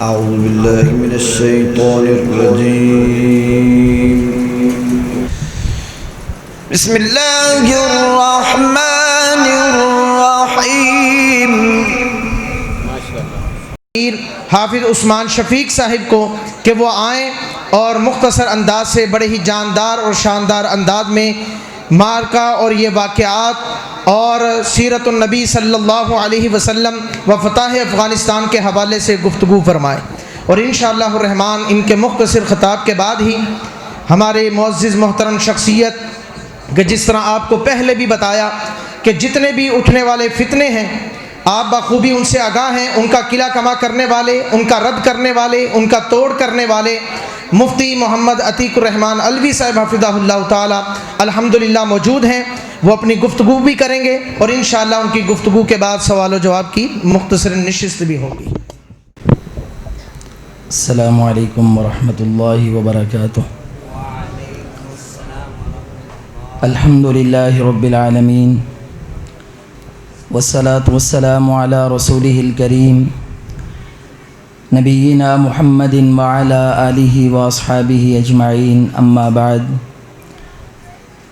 अऊज़ु बिल्लाहि मिनश शैतानिर रजीम। बिस्मिल्लाहिर रहमानिर रहीम। हाफिज़ उस्मान शफ़ीक साहिब को कि वो आएँ और मुख्तसर अंदाज से बड़े ही जानदार और शानदार अंदाज में मार्का और ये वाक़यात और सीरतुन नबी सल्लल्लाहु अलैहि वसल्लम व फ़तह अफ़गानिस्तान के हवाले से गुफ्तगू फरमाएँ। और इंशाअल्लाह रहमान इनके मुख्तसर ख़िताब के बाद ही हमारे मुअज़्ज़िज़ मोहतरम शख्सियत कि जिस तरह आपको पहले भी बताया कि जितने भी उठने वाले फ़ितने हैं आप बखूबी उनसे आगाह हैं, उनका किला कमा करने वाले, उनका रद्द करने वाले, उनका तोड़ करने वाले मुफ्ती मोहम्मद अतीकुर रहमान अलवी साहब हफ़िज़हुल्लाह ताला अल्हम्दुलिल्लाह मौजूद हैं। वो अपनी गुफ्तगू भी करेंगे और इंशाअल्लाह उनकी गुफ्तगू के बाद सवाल व जवाब की मुख्तसर नशिस्त भी होगी। अस्सलामु अलैकुम वरहमतुल्लाहि वबरकातुह। अल्हम्दुलिल्लाहि रब्बिल आलमीन वस्सलातु वस्सलामु अला रसूलिहिल करीम नबीना मुहम्मदिन व अला आलिहि व अस्हाबिहि अजमाइन अम्मा बाद।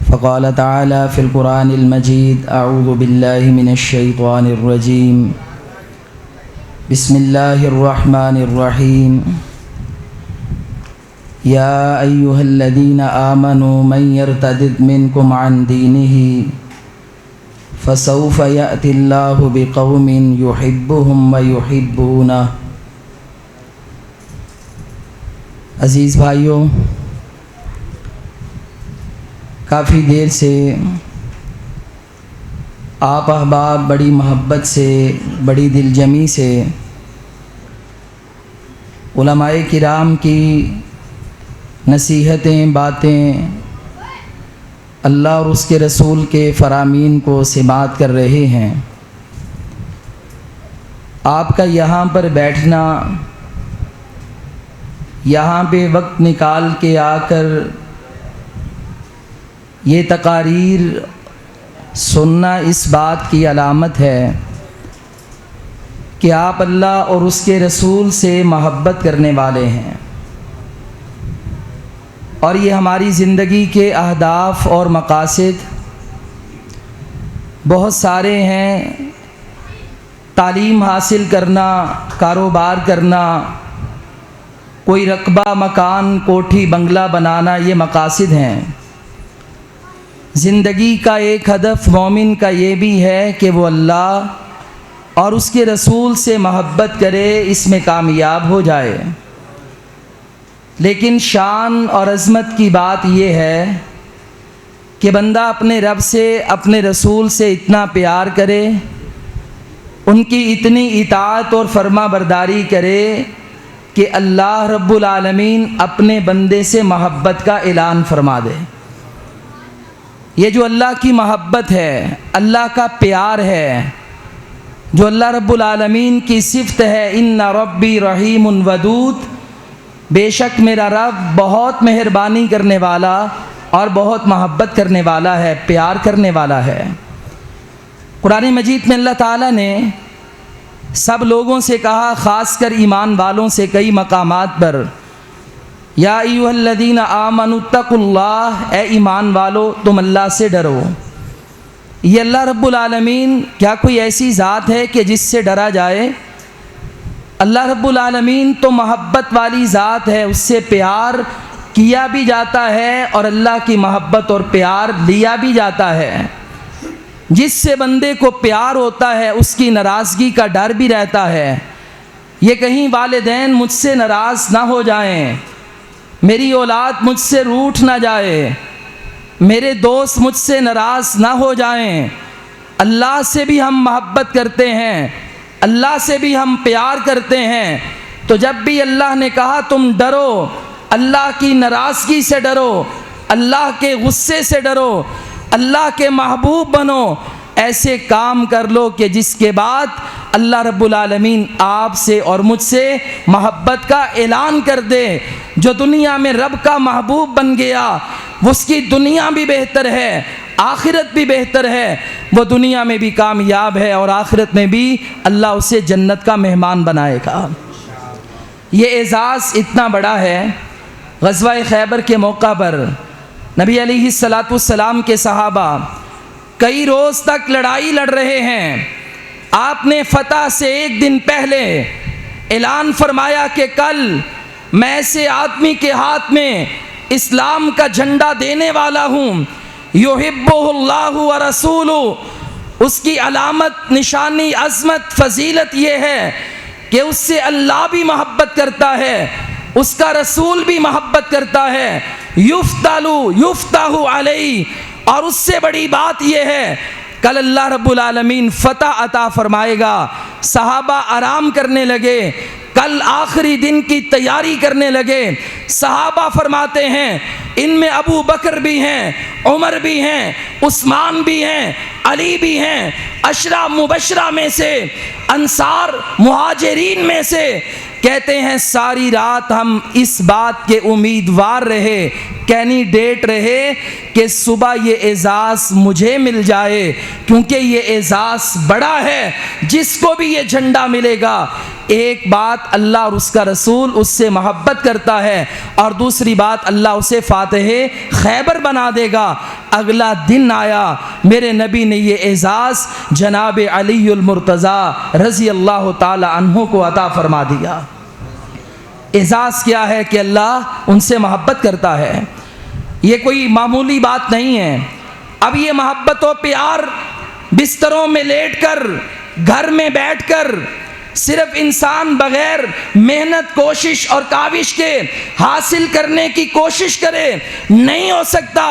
फ़क़ाल तआला फ़िल क़ुरानिल मजीद अऊज़ु बिल्लाहि मिनश शैतानिर रजीम बिस्मिल्लाहिर रहमानिर रहीम। या अय्युहल्लज़ीना आमनू मन यर्तदिद मिनकुम अन दीनिही फसौफ़ यअतिल्लाहु बिक़ौमिन युहिब्बुहुम व युहिब्बूनह। अज़ीज़ भाइयों, काफ़ी देर से आप अहबाब बड़ी मोहब्बत से, बड़ी दिलजमी से उलमाए किराम की नसीहतें, बातें, अल्लाह और उसके रसूल के फ़रामीन को सिमात कर रहे हैं। आपका यहाँ पर बैठना, यहाँ पे वक्त निकाल के आकर ये तकारीर सुनना इस बात की अलामत है कि आप अल्लाह और उसके रसूल से मोहब्बत करने वाले हैं। और ये हमारी ज़िंदगी के अहदाफ और मकासद बहुत सारे हैं। तालीम हासिल करना, कारोबार करना, कोई रकबा, मकान, कोठी, बंगला बनाना, ये मकासद हैं। ज़िंदगी का एक हदफ मोमिन का ये भी है कि वो अल्लाह और उसके रसूल से मोहब्बत करे, इसमें कामयाब हो जाए। लेकिन शान और अज़मत की बात यह है कि बंदा अपने रब से, अपने रसूल से इतना प्यार करे, उनकी इतनी इताअत और फर्मा बरदारी करे कि अल्लाह रब्बुल आलमीन अपने बंदे से मोहब्बत का ऐलान फरमा दे। ये जो अल्लाह की मोहब्बत है, अल्लाह का प्यार है, जो अल्लाह रब्बुल आलमीन की सिफ़त है, इन्ना रब्बी रहीमुन वदूद, बेशक मेरा रब बहुत मेहरबानी करने वाला और बहुत मोहब्बत करने वाला है, प्यार करने वाला है। कुरान मजीद में अल्लाह ताला ने सब लोगों से कहा, ख़ासकर ईमान वालों से कई मकामात पर, या अय्युहल्लज़ीना आमनुत्तकुल्लाह, ए ईमान वालो तुम अल्लाह से डरो। ये अल्लाह रब्बुल आलमीन क्या कोई ऐसी ज़ात है कि जिससे डरा जाए? अल्लाह रब्बुल आलमीन तो मोहब्बत वाली ज़ात है, उससे प्यार किया भी जाता है और अल्लाह की मोहब्बत और प्यार लिया भी जाता है। जिससे बंदे को प्यार होता है उसकी नाराज़गी का डर भी रहता है। ये कहीं वालिदैन मुझसे नाराज़ ना हो जाएं, मेरी औलाद मुझसे रूठ ना जाए, मेरे दोस्त मुझसे नाराज़ ना हो जाएं। अल्लाह से भी हम मोहब्बत करते हैं, अल्लाह से भी हम प्यार करते हैं। तो जब भी अल्लाह ने कहा तुम डरो, अल्लाह की नाराज़गी से डरो, अल्लाह के गुस्से से डरो, अल्लाह के महबूब बनो, ऐसे काम कर लो कि जिसके बाद अल्लाह रब्बुल आलमीन आपसे और मुझसे मोहब्बत का ऐलान कर दे। जो दुनिया में रब का महबूब बन गया उसकी दुनिया भी बेहतर है, आखिरत भी बेहतर है, वो दुनिया में भी कामयाब है और आखिरत में भी अल्लाह उसे जन्नत का मेहमान बनाएगा। ये एज़ाज़ इतना बड़ा है, ग़ज़वा खैबर के मौका पर नबी अलैहिस्सलाम के सहाबा कई रोज़ तक लड़ाई लड़ रहे हैं। आपने फ़तह से एक दिन पहले ऐलान फरमाया कि कल मैं ऐसे आदमी के हाथ में इस्लाम का झंडा देने वाला हूँ, युहिब्बुहुल्लाहु व रसूलुहु, उसकी अलामत, निशानी, अज़मत, फजीलत ये है कि उससे अल्लाह भी मोहब्बत करता है, उसका रसूल भी मोहब्बत करता है। युफ्ताहु अलैहि, और उससे बड़ी बात यह है कल अल्लाह रब्बुल आलमीन फ़तह अता फरमाएगा। सहाबा आराम करने लगे, कल आखिरी दिन की तैयारी करने लगे। सहाबा फरमाते हैं इनमें अबू बकर भी हैं, उमर भी हैं, उस्मान भी हैं, अली भी हैं, अशरा मुबशरा में से, अंसार मुहाजिरीन में से। कहते हैं सारी रात हम इस बात के उम्मीदवार रहे, कैंडिडेट रहे कि सुबह ये एज़ाज़ मुझे मिल जाए, क्योंकि ये एज़ाज़ बड़ा है। जिसको भी ये झंडा मिलेगा, एक बात अल्लाह और उसका रसूल उससे मोहब्बत करता है, और दूसरी बात अल्लाह उसे फ़ातिह खैबर बना देगा। अगला दिन आया, मेरे नबी ने ये एज़ाज़ जनाब अलीउल मुर्तज़ा रज़ी अल्लाह ताला अन्हु को अता फरमा दिया। एज़ाज़ क्या है कि अल्लाह उनसे मोहब्बत करता है, ये कोई मामूली बात नहीं है। अब ये मोहब्बत व प्यार बिस्तरों में लेटकर, घर में बैठकर सिर्फ इंसान बग़ैर मेहनत, कोशिश और काविश के हासिल करने की कोशिश करे नहीं हो सकता।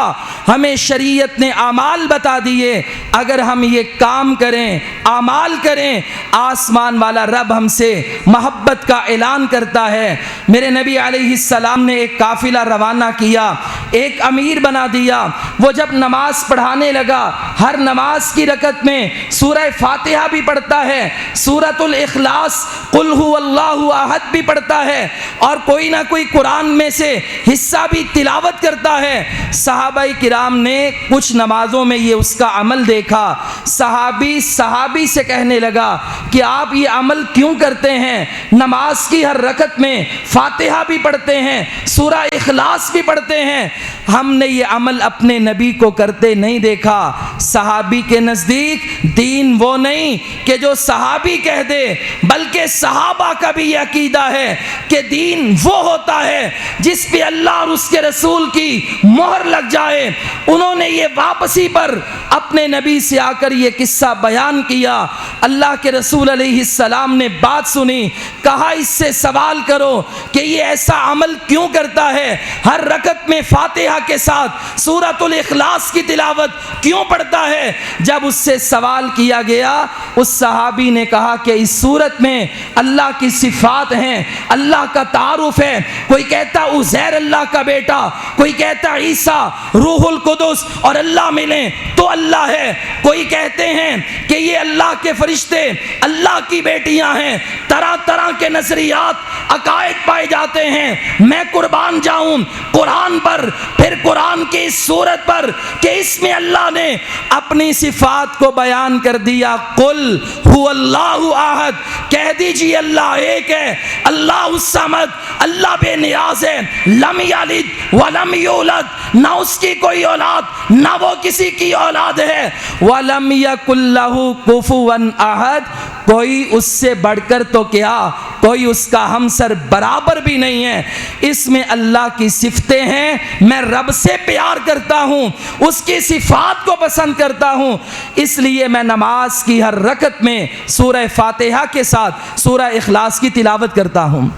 हमें शरीयत ने आमाल बता दिए, अगर हम ये काम करें, आमाल करें, आसमान वाला रब हमसे मोहब्बत का ऐलान करता है। मेरे नबी अलैहिस्सलाम ने एक काफ़िला रवाना किया, एक अमीर बना दिया। वो जब नमाज पढ़ाने लगा, हर नमाज की रकत में सूरह फातिहा भी पढ़ता है, सूरतुल इखलास, कुल हुवल्लाहु अहद भी पढ़ता है, और कोई ना कोई कुरान में से हिस्सा भी तिलावत करता है। सहाबाई किराम ने कुछ नमाजों में ये उसका अमल देखा। सहाबी से कहने लगा कि आप ये अमल क्यों करते हैं? नमाज की हर रकत में फातिहा भी पढ़ते हैं, सूरह इखलास भी पढ़ते हैं। हमने ये अमल अपने नबी को करते नहीं देखा। सहाबी के नज़दीक दीन वो नहीं कि जो सहाबी कह दे, बल्कि सहाबा का भी यह अकीदा है कि दीन वो होता है जिस पे अल्लाह और उसके रसूल की मोहर लग जाए। उन्होंने ये वापसी पर अपने नबी से आकर ये किस्सा बयान किया। अल्लाह के रसूल अलैहिस्सलाम ने बात सुनी, कहा इससे सवाल करो कि ये ऐसा अमल क्यों करता है, हर रकत में फातिहा के साथ सूरतुल इखलास की तिलावत क्यों पढ़ता है। जब उससे सवाल किया गया, उस सहाबी ने कहा कि इस सूरत में अल्लाह की सिफात हैं, अल्लाह का तारुफ है। कोई कहता उज़ैर अल्लाह का बेटा, कोई कहता ईसा रूहुल कुदुस और अल्लाह मिले तो अल्लाह है। कोई कहते हैं कि ये अल्लाह के फरिश्ते अल्लाह की बेटियां हैं। तरह तरह के नजरियात, अकायद पाए जाते हैं। मैं कुर्बान जाऊं कुरान पर, फिर कुरान की इस सूरत पर कि इसमें अल्लाह ने अपनी सिफात को बयान कर दिया। कुल हुवल्लाहु अहद, कह दीजिए अल्लाह एक है, अल्लाह समद, अल्लाह बेनियाज है। लम यलिद वलम यूलद, ना उसकी कोई औलाद ना वो किसी की औलाद है। वलम यकुल लहू कुफुवन अहद, कोई उससे बढ़कर तो क्या, कोई उसका हमसर बराबर भी नहीं है। इसमें अल्लाह की सिफतें हैं। मैं रब से प्यार करता हूँ, उसकी सिफात को पसंद करता हूँ, इसलिए मैं नमाज की हर रकत में सूरह फातिहा के साथ सूरह इखलास की तिलावत करता हूँ।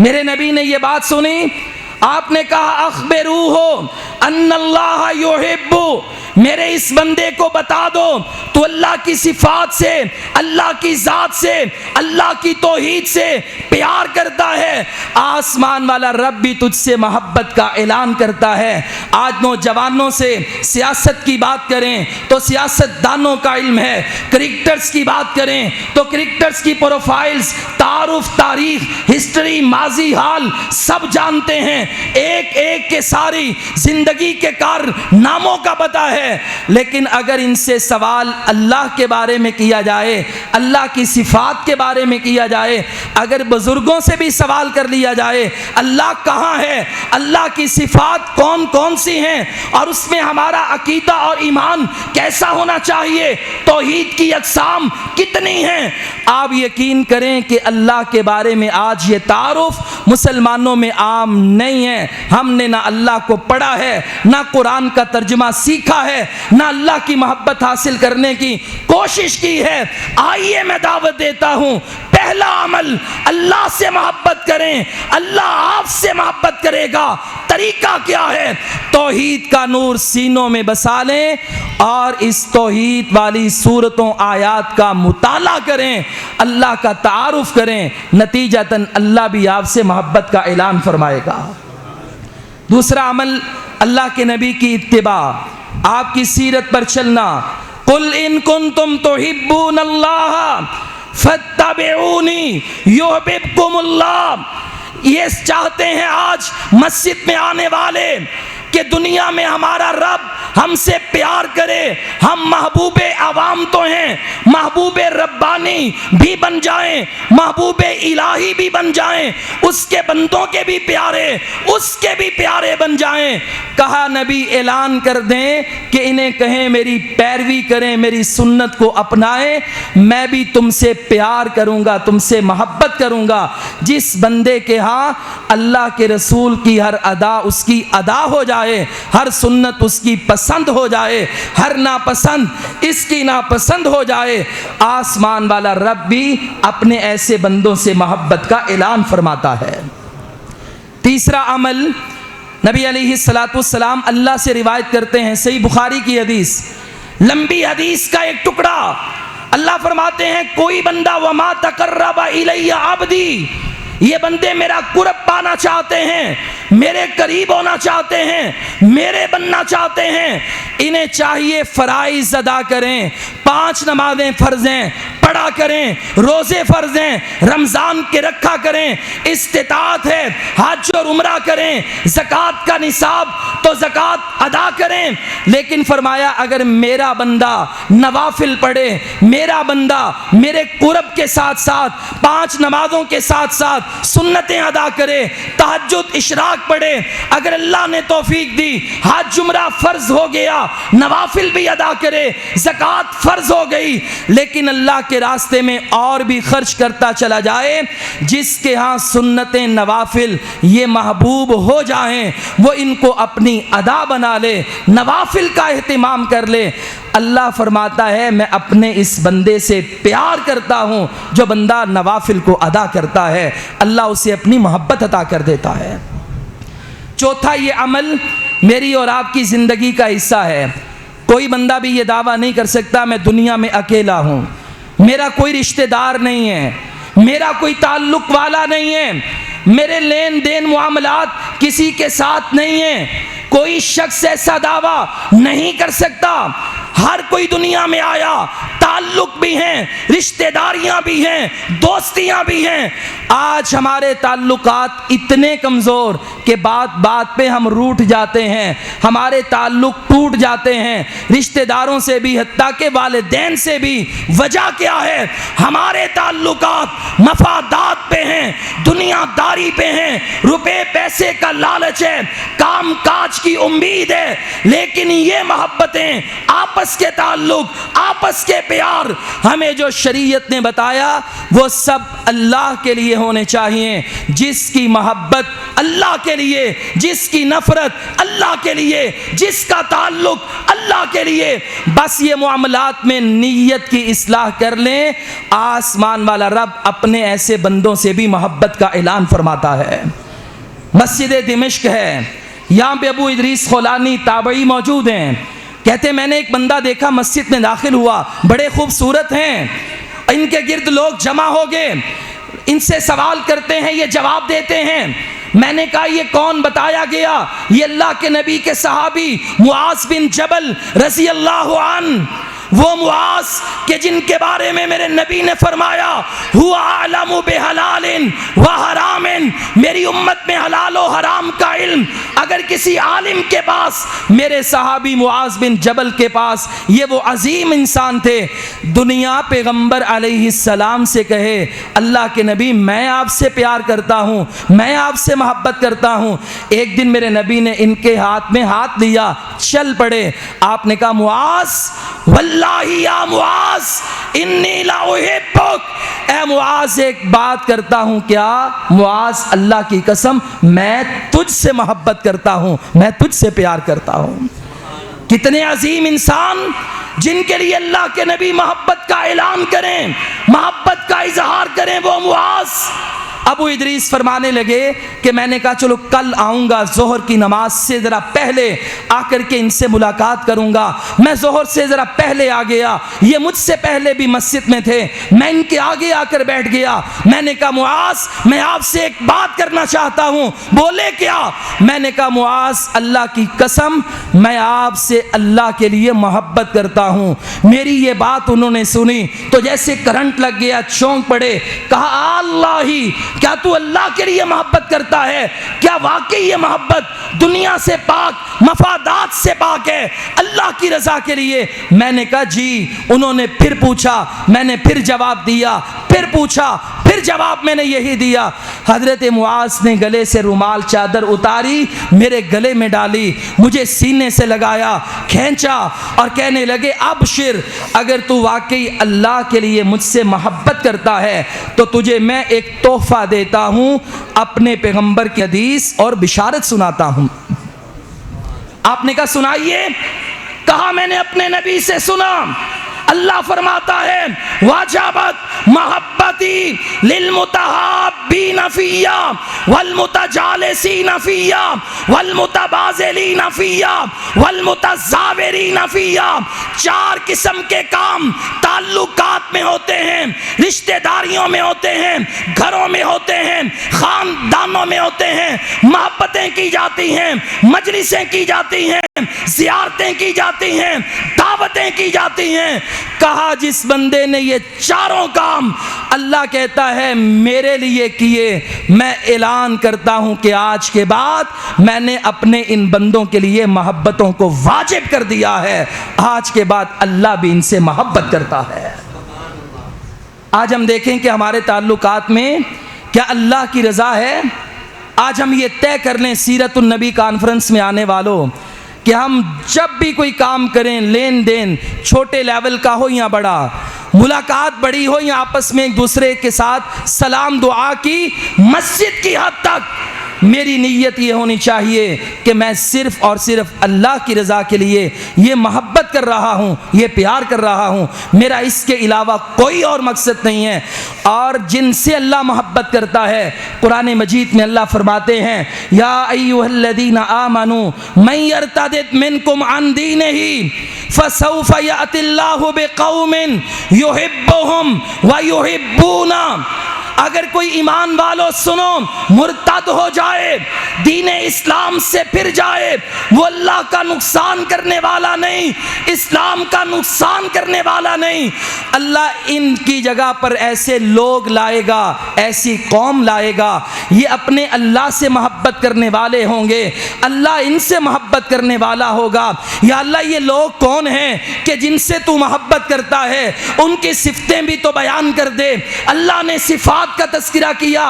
मेरे नबी ने ये बात सुनी, आपने कहा अखबिरूहु अन्नल्लाह युहिब्बु, मेरे इस बंदे को बता दो तो अल्लाह की सिफात से, अल्लाह की ज़ात से, अल्लाह की तौहीद से प्यार करता है। आसमान वाला रब भी तुझसे मोहब्बत का ऐलान करता है। आज नौजवानों से सियासत की बात करें तो सियासतदानों का इल्म है, क्रिकेटर्स की बात करें तो क्रिकेटर्स की प्रोफाइल्स, तारुफ, तारीख, हिस्ट्री, माजी, हाल सब जानते हैं। एक एक के सारी जिंदगी जिंदगी के कारनामों का पता है, लेकिन अगर इनसे सवाल अल्लाह के बारे में किया जाए, अल्लाह की सिफात के बारे में किया जाए, अगर बुजुर्गों से भी सवाल कर लिया जाए अल्लाह कहाँ है, अल्लाह की सिफात कौन कौन सी हैं और उसमें हमारा अकीदा और ईमान कैसा होना चाहिए, तौहीद की अक़साम कितनी हैं, आप यकीन करें कि अल्लाह के बारे में आज ये तारुफ मुसलमानों में आम नहीं है। हमने ना अल्लाह को पढ़ा है, ना कुरान का तर्जुमा सीखा है, ना अल्लाह की मोहब्बत हासिल करने की कोशिश की है। आइए मैं दावत देता हूँ, पहला अमल अल्लाह से मोहब्बत करें, अल्लाह आपसे मोहब्बत करेगा। तरीका क्या है? तौहीद का नूर सीनों में बसा लें और इस तौहीद वाली सूरतों आयात का मुताला करें, अल्लाह का तारुफ करें, नतीजतन अल्लाह भी आपसे मोहब्बत का ऐलान फरमाएगा। दूसरा अमल अल्लाह के नबी की इत्तिबा, आपकी सीरत पर चलना। कुल इन कुंतुम तुहिब्बून अल्लाह फत्तबिऊनी युहिब्बुकुमुल्लाह। ये चाहते हैं आज मस्जिद में आने वाले कि दुनिया में हमारा रब हमसे प्यार करे, हम महबूबे अवाम तो हैं, महबूबे रब्बानी भी बन जाएं, महबूबे इलाही भी बन जाएं, उसके बंदों के भी प्यारे, उसके भी प्यारे बन जाएं। कहा नबी ऐलान कर दें कि इन्हें कहें मेरी पैरवी करें, मेरी सुन्नत को अपनाएं, मैं भी तुमसे प्यार करूंगा, तुमसे मोहब्बत करूंगा। जिस बंदे के यहाँ अल्लाह के रसूल की हर अदा उसकी अदा हो जाए, हर सुन्नत उसकी पसंद हो जाए, हर नापसंद इसकी नापसंद हो जाए, आसमान वाला रब भी अपने ऐसे बंदों से मोहब्बत का ऐलान फरमाता है। तीसरा अमल, नबी अलैहिस्सलाम अल्लाह से रिवायत करते हैं, सही बुखारी की हदीस, लंबी हदीस का एक टुकड़ा, अल्लाह फरमाते हैं कोई बंदा वमा तकर्रबा इलैया अब्दी, ये बंदे मेरा कुर्ब पाना चाहते हैं, मेरे करीब होना चाहते हैं, मेरे बनना चाहते हैं, इन्हें चाहिए फराइज अदा करें, 5 नमाजें फ़र्ज़ हैं पढ़ा करें, रोज़े फ़र्ज़ हैं रमज़ान के रखा करें, इस्तिताअत है हज और उम्रा करें, ज़कात का निसाब तो ज़कात अदा करें। लेकिन फरमाया अगर मेरा बंदा नवाफिल पढ़े, मेरा बंदा मेरे कुर्ब के साथ साथ 5 नमाजों के साथ साथ सुन्नतें अदा करे, तहज्जुद इशराक पढ़े, अगर अल्लाह ने तौफीक दी हज उम्रा फ़र्ज़ हो गया, नवाफिल भी अदा करे, ज़कात फ़र्ज़ हो गई, लेकिन अल्लाह के रास्ते में और भी खर्च करता चला जाए, जिसके यहाँ सुन्नतें नवाफिल ये महबूब हो जाएं, वो इनको अपनी अदा बना ले, नवाफिल का एहतिमाम कर ले, अल्लाह फरमाता है मैं अपने इस बंदे से प्यार करता हूँ, जो बंदा नवाफिल को अदा करता है अल्लाह उसे अपनी मोहब्बत अता कर देता है। चौथा ये अमल मेरी और आपकी ज़िंदगी का हिस्सा है। कोई बंदा भी ये दावा नहीं कर सकता मैं दुनिया में अकेला हूँ, मेरा कोई रिश्तेदार नहीं है, मेरा कोई ताल्लुक़ वाला नहीं है, मेरे लेन देन मामलात किसी के साथ नहीं है। कोई शख्स ऐसा दावा नहीं कर सकता। हर कोई दुनिया में आया, ताल्लुक़ भी हैं, रिश्तेदारियां भी हैं, दोस्तियां भी हैं। आज हमारे ताल्लुकात इतने कमज़ोर कि बात बात पे हम रूठ जाते हैं, हमारे ताल्लुक़ टूट जाते हैं रिश्तेदारों से भी, हत्ता के वालिदैन से भी। वजह क्या है? हमारे ताल्लुकात मफादात पे हैं, दुनियादारी पे हैं, रुपए पैसे का लालच है, काम काज की उम्मीद है, लेकिन ये मोहब्बतें, आपस के ताल्लुक, आपस के प्यार हमें जो शरीयत ने बताया वो सब अल्लाह के लिए होने चाहिए। जिसकी मोहब्बत अल्लाह के लिए, जिसकी नफरत अल्लाह के लिए, जिसका ताल्लुक अल्लाह के लिए, बस ये मामलात में नीयत की इस्लाह कर लें, आसमान वाला रब अपने ऐसे बंदों से भी मोहब्बत का ऐलान फरमाता है। मस्जिद दिमश्क है, यहाँ पे अबू इदरीस खौलानी ताबई मौजूद हैं। कहते मैंने एक बंदा देखा मस्जिद में दाखिल हुआ, बड़े खूबसूरत हैं, इनके गिर्द लोग जमा हो गए, इनसे सवाल करते हैं, ये जवाब देते हैं। मैंने कहा ये कौन? बताया गया ये अल्लाह के नबी के सहाबी मुआज़ बिन जबल रज़ी अल्लाह अन्हु, वो मुआज़ के जिनके बारे में मेरे नबी ने फरमाया हुआ आलमु बिहलालिन व हरामिन, मेरी उम्मत में हलाल और हराम का इल्म अगर किसी आलिम के पास, मेरे सहाबी मुआज बिन जबल के पास, ये वो अजीम इंसान थे, दुनिया पैगंबर अलैहिस्सलाम से कहे अल्लाह के नबी मैं आपसे प्यार करता हूँ, मैं आपसे मोहब्बत करता हूँ। एक दिन मेरे नबी ने इनके हाथ में हाथ लिया, चल पड़े। आपने कहा मुआज, वल्लाही या मुआज इन्नी ला उहिब्बुक, ऐ मुआज एक बात करता हूँ क्या? मुआज अल्लाह की कसम मैं तुझसे मोहब्बत करता हूँ, मैं तुझसे प्यार करता हूँ। कितने अजीम इंसान जिनके लिए अल्लाह के नबी मोहब्बत का ऐलान करें, मोहब्बत का इजहार करें, वो मुआज। अबू इदरीस फरमाने लगे कि मैंने कहा चलो कल आऊँगा, जोहर की नमाज से ज़रा पहले आकर के इनसे मुलाकात करूँगा। मैं जोहर से ज़रा पहले आ गया, ये मुझसे पहले भी मस्जिद में थे, मैं इनके आगे आकर बैठ गया। मैंने कहा मुआज मैं आपसे एक बात करना चाहता हूँ। बोले क्या? मैंने कहा मुआज अल्लाह की कसम मैं आपसे अल्लाह के लिए मोहब्बत करता हूँ। मेरी ये बात उन्होंने सुनी तो जैसे करंट लग गया, चौंक पड़े। कहा अल्लाह ही, क्या तू अल्लाह के लिए मोहब्बत करता है? क्या वाकई ये मोहब्बत दुनिया से पाक, मफादात से पाक है, अल्लाह की रजा के लिए? मैंने कहा जी। उन्होंने फिर पूछा, मैंने फिर जवाब दिया, फिर पूछा, फिर जवाब मैंने यही दिया। हजरत मुआज ने गले से रुमाल चादर उतारी, मेरे गले में डाली, मुझे सीने से लगाया, खींचा और कहने लगे अबशिर, अगर तू वाकई अल्लाह के लिए मुझसे मोहब्बत करता है तो तुझे मैं एक तोहफा देता हूं, अपने पैगंबर की हदीस और बिशारत सुनाता हूं। आपने कहा सुनाइए। कहा मैंने अपने नबी से सुना, अल्लाह फरमाता है वाजबत मोहब्बती लिल मुतहाब्बीन फिया वल मुतजालिसीन फिया वल मुतबाज़िलीन फिया वल मुतज़ाविरीन फिया। चार किस्म के काम ताल्लुकात में होते हैं, रिश्तेदारियों में होते हैं, घरों में होते हैं, खानदानों में होते हैं। मोहब्बतें की जाती हैं, मजलिसें की जाती हैं, ज़ियारतें की जाती हैं, दावतें की जाती हैं। कहा जिस बंदे ने ये चारों काम अल्लाह कहता है मेरे लिए किए, मैं ऐलान करता हूं कि आज के बाद मैंने अपने इन बंदों के लिए मोहब्बतों को वाजिब कर दिया है। आज के बाद अल्लाह भी इनसे मोहब्बत करता है। आज हम देखें कि हमारे ताल्लुकात में क्या अल्लाह की रज़ा है? आज हम ये तय कर लें सीरतुन नबी कॉन्फ्रेंस में आने वालों कि हम जब भी कोई काम करें, लेन देन छोटे लेवल का हो या बड़ा, मुलाकात बड़ी हो या आपस में एक दूसरे के साथ सलाम दुआ की मस्जिद की हद तक, मेरी नीयत ये होनी चाहिए कि मैं सिर्फ़ और सिर्फ अल्लाह की रज़ा के लिए ये मोहब्बत कर रहा हूँ, ये प्यार कर रहा हूँ, मेरा इसके अलावा कोई और मकसद नहीं है। और जिनसे अल्लाह मोहब्बत करता है, कुरान मजीद में अल्लाह फरमाते हैं या अय्युहल्लज़ीना आमनू मन यर्तदिद मिनकुम अन दीनिही फसौफ यअतिल्लाहु बिक़ौमिन युहिब्बुहुम व युहिब्बूना। अगर कोई ईमान वालों सुनो मुर्तद हो जाए, दीन इस्लाम से फिर जाए, वो अल्लाह का नुकसान करने वाला नहीं, इस्लाम का नुकसान करने वाला नहीं। अल्लाह इनकी जगह पर ऐसे लोग लाएगा, ऐसी कौम लाएगा, ये अपने अल्लाह से मोहब्बत करने वाले होंगे, अल्लाह इनसे मोहब्बत करने वाला होगा। या अल्लाह ये लोग कौन हैं कि जिनसे तू मोहब्बत करता है, उनकी सिफतें भी तो बयान कर दे। अल्लाह ने सिफात का तस्करा किया,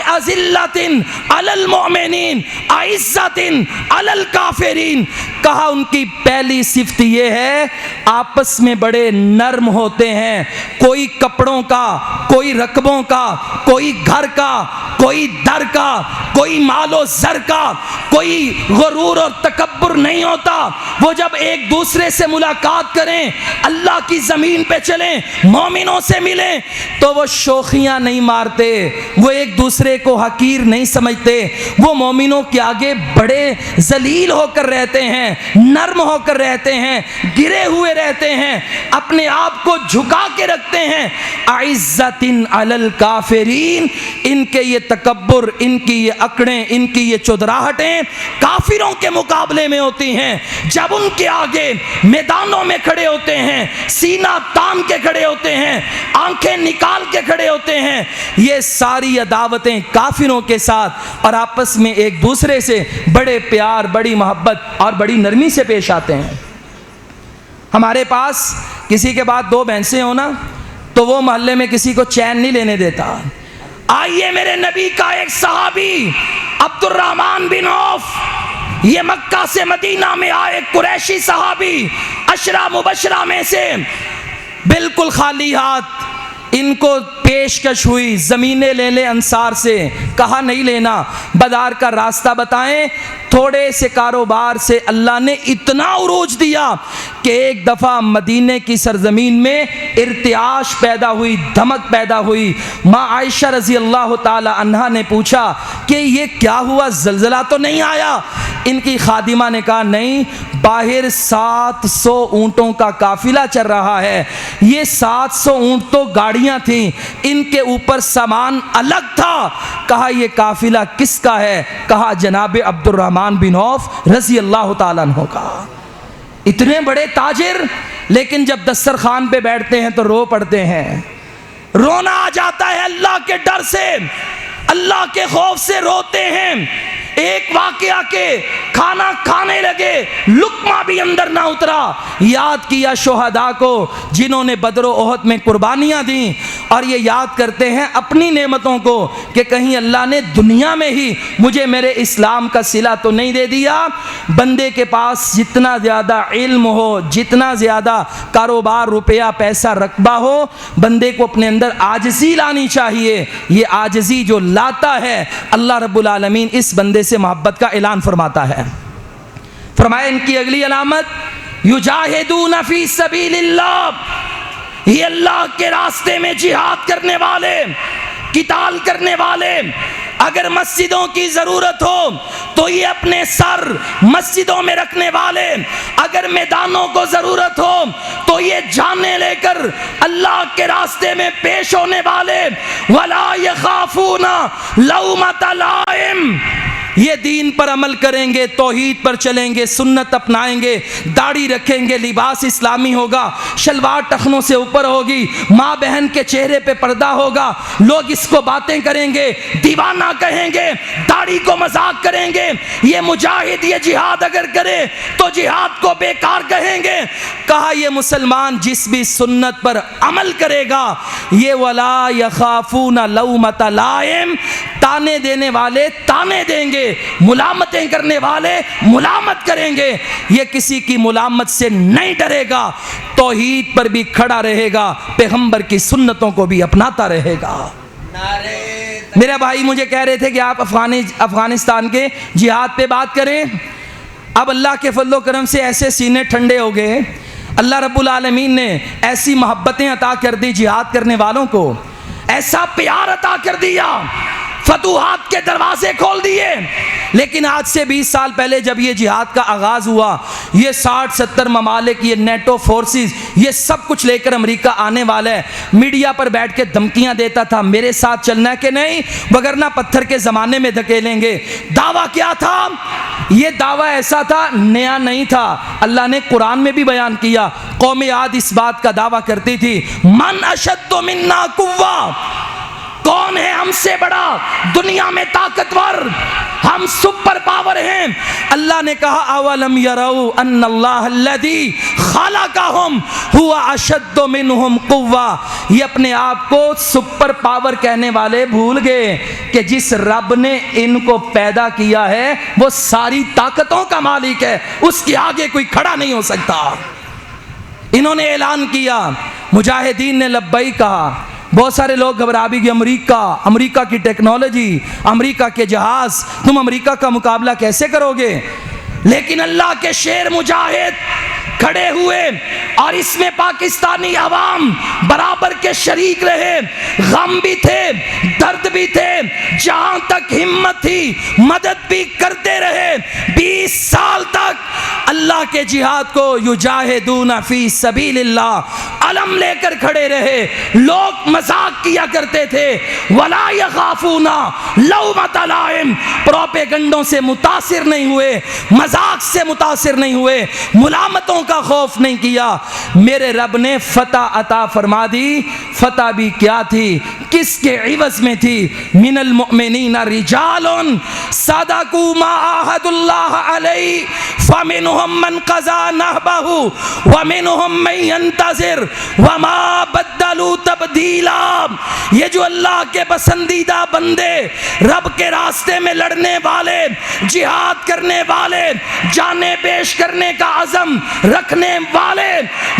अज़िल्लतिन अलल मोमिनीन अइज़्ज़तिन अलल काफिरीन। कहा उनकी पहली सिफत ये है आपस में बड़े नर्म होते हैं, कोई कपड़ों का, कोई रकबों का, कोई घर का, कोई दर का, कोई मालो जर का, कोई गुरूर और तकब्बुर नहीं होता। वो जब एक दूसरे से मुलाकात करें, अल्लाह की जमीन पे चलें, मोमिनों से मिलें, तो वो शोखियां नहीं मारते, वो एक दूसरे को हकीर नहीं समझते, वो मोमिनों के आगे बड़े जलील होकर रहते हैं, नर्म होकर रहते हैं, गिरे हुए रहते हैं, अपने आप को झुका के रखते हैं। अइज़्ज़तिन अलल काफिरीन, इनके ये तकब्बुर, इनकी ये अकड़ें, इनकी ये चौधराहटें काफिरों के मुकाबले में होती हैं। जब उनके आगे मैदानों में खड़े होते हैं, सीना तान के खड़े होते हैं, आंखें निकाल के खड़े होते हैं, ये सारी अदावतें काफिरों के साथ और आपस में एक दूसरे से बड़े प्यार, बड़ी मोहब्बत और बड़ी नरमी से पेश आते हैं। हमारे पास किसी के बाद 2 भैंसें हो ना, तो वो मोहल्ले में किसी को चैन नहीं लेने देता। आइए मेरे नबी का एक सहाबी अब्दुर्रहमान बिन औफ, ये मक्का से मदीना में आए कुरैशी सहाबी, अशरा मुबशरा में से, बिल्कुल खाली हाथ इनको पेशकश हुई ज़मीनें ले ले अंसार से। कहा नहीं लेना, बाजार का रास्ता बताएं। थोड़े से कारोबार से अल्लाह ने इतना उरूज दिया कि एक दफ़ा मदीने की सरजमीन में इर्तियाश पैदा हुई, धमक पैदा हुई। माँ आयशा रज़ी अल्लाह ताला अन्हा ने पूछा कि ये क्या हुआ, ज़लज़ला तो नहीं आया? इनकी खादिमा ने कहा नहीं, बाहर 700 ऊँटों का काफिला चल रहा है। ये 700 ऊँट तो गाड़ियाँ थीं, इनके ऊपर सामान अलग था। कहा ये काफिला किसका है? कहा जनाब अब्दुर्रहमान बिन औफ रज़ी अल्लाह ताला अन्हु का। इतने बड़े ताजिर, लेकिन जब दस्तरखान पे बैठते हैं तो रो पड़ते हैं। रोना आ जाता है अल्लाह के डर से, अल्लाह के खौफ से रोते हैं। एक वाकया के खाना खाने लगे, लुक्मा भी अंदर ना उतरा। याद किया शोहदा को जिन्होंने बदर ओहद में कुर्बानियाँ दी, और ये याद करते हैं अपनी नेमतों को कि कहीं अल्लाह ने दुनिया में ही मुझे मेरे इस्लाम का सिला तो नहीं दे दिया। बंदे के पास जितना ज़्यादा इल्म हो, जितना ज़्यादा कारोबार, रुपया, पैसा, रकबा हो, बंदे को अपने अंदर आजिज़ी लानी चाहिए। ये आजिज़ी जो लाता है, अल्लाह रब्बुल आलमीन इस बंदे से मोहब्बत का ऐलान फरमाता है। फरमाया इनकी अगली अलामत, युजाहिदून फी सबीलिल्लाह, ये अल्लाह के रास्ते में जिहाद करने वाले, किताल करने वाले। अगर मस्जिदों की ज़रूरत हो तो ये अपने सर मस्जिदों में रखने वाले, अगर मैदानों को ज़रूरत हो तो ये जाने लेकर अल्लाह के रास्ते में पेश होने वाले। वला यखाफूना लौमत लाइम, ये दीन पर अमल करेंगे, तौहीद पर चलेंगे, सुन्नत अपनाएंगे, दाढ़ी रखेंगे, लिबास इस्लामी होगा, शलवार टखनों से ऊपर होगी, माँ बहन के चेहरे पे पर्दा होगा, लोग इसको बातें करेंगे, दीवाना कहेंगे, दाढ़ी को मजाक करेंगे। ये मुजाहिद, ये जिहाद अगर करे तो जिहाद को बेकार कहेंगे। कहा ये मुसलमान जिस भी सुन्नत पर अमल करेगा, ये वला यखाफूना लौमत लाइम, ताने देने वाले ताने देंगे, मुलामतें करने वाले मुलामत करेंगे। ये किसी की मुलामत से नहीं डरेगा, तौहीद पर भी खड़ा रहेगा, पैगंबर की सुन्नतों को भी अपनाता रहेगा। मेरे भाई मुझे कह रहे थे कि आप अफगानिस्तान के जिहाद पे बात करें। अब अल्लाह के फजलो करम से ऐसे सीने ठंडे हो गए, अल्लाह रब्बुल आलमीन ने ऐसी मोहब्बतें अता कर दी जिहाद करने वालों को, ऐसा प्यार अता कर दिया, फतूहात के दरवाजे खोल दिए। लेकिन आज से 20 साल पहले जब ये जिहाद का आगाज़ हुआ, ये 60-70 ममालिक, ये नेटो फोर्सेस, ये सब कुछ लेकर अमेरिका आने वाला है। मीडिया पर बैठ के धमकियां देता था, मेरे साथ चलना है कि नहीं, वगरना पत्थर के ज़माने में धकेलेंगे। दावा क्या था? ये दावा ऐसा था, नया नहीं था, अल्लाह ने कुरान में भी बयान किया। कौम आद इस बात का दावा करती थी, मन अशद्दु मिन्ना कुव्वा, कौन है हमसे बड़ा दुनिया में ताकतवर, हम सुपर पावर हैं। अल्लाह ने कहा अवलम यरऊ अन्नल्लाह अल्लज़ी खलक़हुम हुवा अशद्दु मिनहुम कुव्वा, ये अपने आप को सुपर पावर कहने वाले भूल गए कि जिस रब ने इनको पैदा किया है वो सारी ताकतों का मालिक है, उसके आगे कोई खड़ा नहीं हो सकता। इन्होंने ऐलान किया, मुजाहिदीन ने लब्बैक कहा। बहुत सारे लोग घबरा भी गए, अमेरिका की टेक्नोलॉजी, अमेरिका के जहाज, तुम अमेरिका का मुकाबला कैसे करोगे? लेकिन अल्लाह के शेर मुजाहिद खड़े हुए और इसमें पाकिस्तानी अवाम बराबर के शरीक रहे, गम भी थे, दर्द भी थे, जहां तक हिम्मत थी मदद भी करते रहे। 20 साल तक अल्लाह के जिहाद को युजाहिदूना फी सबीलिल्लाह अलम लेकर खड़े रहे। लोग मजाक किया करते थे, वला यखाफूना लौमत लाइम, प्रोपेगंडों से मुतासिर नहीं हुए, मजाक से मुतासिर नहीं हुए, मुलामतों का खौफ नहीं किया, मेरे रब ने फतह अता फरमा दी। फतह भी क्या थी, किसके इवज़ में थी? मिनल मुमिनीना रिजालुन सदकू मा आहदुल्लाह अलैहि फमिनहुम मन क़ज़ा नहबहु व मिनहुम मन यंतज़िर व मा बद्दलू तब्दीला। ये जो अल्लाह के पसंदीदा बंदे, रब के रास्ते में लड़ने वाले, जिहाद करने वाले, जाने पेश करने का अज़म रखने वाले,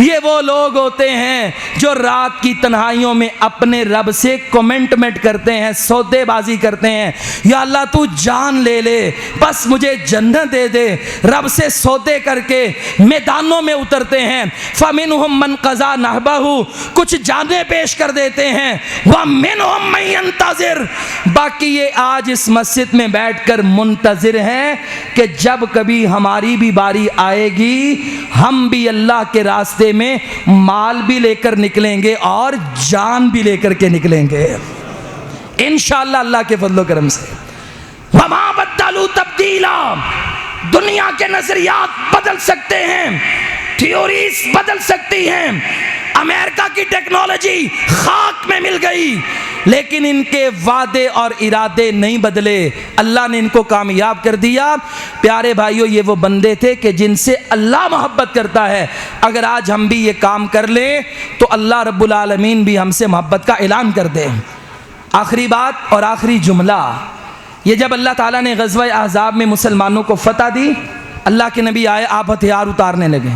ये वो लोग होते हैं जो रात की तन्हाइयों में अपने रब से कमिटमेंट करते हैं, सौदेबाजी करते हैं। या अल्लाह तू जान ले ले, बस मुझे जन्नत दे दे। रब से सौदे करके मैदानों में उतरते हैं। फमिनहुम मन क़ज़ा नहबहु, कुछ जाने पेश कर देते हैं। व मिनहुम मन यंतज़िर, बाकी ये आज इस मस्जिद में बैठकर मुंतज़िर हैं कि जब कभी हमारी भी बारी आएगी, हम भी अल्लाह के रास्ते में माल भी लेकर निकलेंगे और जान भी लेकर के निकलेंगे इंशाअल्लाह अल्लाह के फज़ल व करम से। वमा बद्दलू तब्दीला, दुनिया के नजरियात बदल सकते हैं, थ्योरीज बदल सकती हैं, अमेरिका की टेक्नोलॉजी खाक में मिल गई, लेकिन इनके वादे और इरादे नहीं बदले। अल्लाह ने इनको कामयाब कर दिया। प्यारे भाइयों, ये वो बंदे थे कि जिनसे अल्लाह मोहब्बत करता है। अगर आज हम भी ये काम कर लें तो अल्लाह रब्बुल आलमीन भी हमसे मोहब्बत का ऐलान कर दे। आखिरी बात और आखिरी जुमला, ये जब अल्लाह ताला ने ग़ज़वा अहज़ाब में मुसलमानों को फतह दी, अल्लाह के नबी आए, आप हथियार उतारने लगे।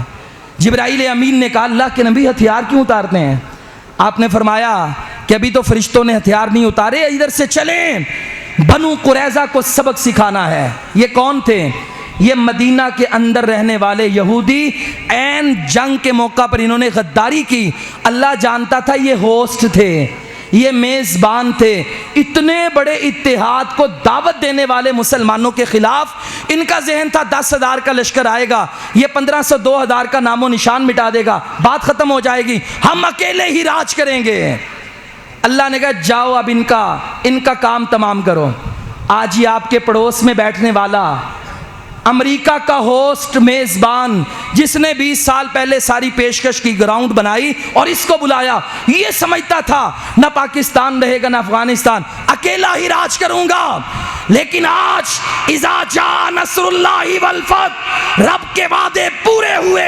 जिब्राईल अमीन ने कहा, अल्लाह के नबी हथियार क्यों उतारते हैं? आपने फरमाया कि अभी तो फरिश्तों ने हथियार नहीं उतारे, इधर से चलें, बनु कुरैज़ा को सबक सिखाना है। ये कौन थे? ये मदीना के अंदर रहने वाले यहूदी, ऐन जंग के मौका पर इन्होंने गद्दारी की। अल्लाह जानता था ये होस्ट थे, ये मेज़बान थे। इतने बड़े इत्तेहाद को दावत देने वाले मुसलमानों के खिलाफ इनका जहन था 10,000 का लश्कर आएगा, ये 1500 2000 का नामो निशान मिटा देगा, बात खत्म हो जाएगी, हम अकेले ही राज करेंगे। अल्लाह ने कहा जाओ अब इनका काम तमाम करो। आज ही आपके पड़ोस में बैठने वाला अमेरिका का होस्ट, मेज़बान, जिसने 20 साल पहले सारी पेशकश की, ग्राउंड बनाई और इसको बुलाया, ये समझता था ना पाकिस्तान रहेगा ना अफगानिस्तान, अकेला ही राज करूंगा। लेकिन आज इज़ा जा नस्रुल्लाहि वल फत, रब के वादे पूरे हुए,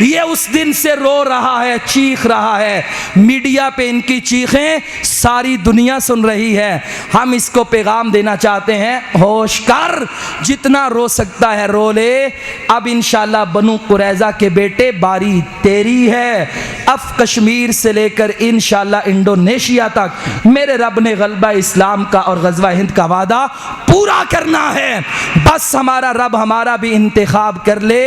ये उस दिन से रो रहा है, चीख रहा है। मीडिया पे इनकी चीखें सारी दुनिया सुन रही है। हम इसको पैगाम देना चाहते हैं, होश कर, जितना रो सकता है रो ले। अब इंशाअल्लाह बनु कुरैज़ा के बेटे बारी तेरी है। अब कश्मीर से लेकर इंशाअल्लाह इंडोनेशिया तक मेरे रब ने गलबा इस्लाम का और ग़ज़वा हिंद का वादा पूरा करना है। बस हमारा रब हमारा भी इंतखाब कर ले,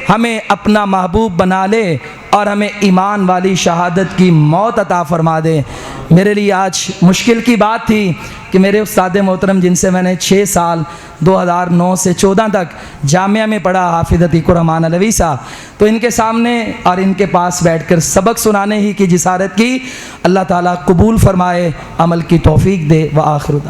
हमें अपना महबूब बना ले और हमें ईमान वाली शहादत की मौत अता फरमा दे। मेरे लिए आज मुश्किल की बात थी कि मेरे उस्ताद मोहतरम, जिनसे मैंने 6 साल 2009 से 14 तक जामिया में पढ़ा, हाफिज़ अतीकुर रहमान अलवी साहब, तो इनके सामने और इनके पास बैठकर सबक सुनाने ही की जिसारत की। अल्लाह ताला कबूल फरमाए, अमल की तौफीक दे। व आखिर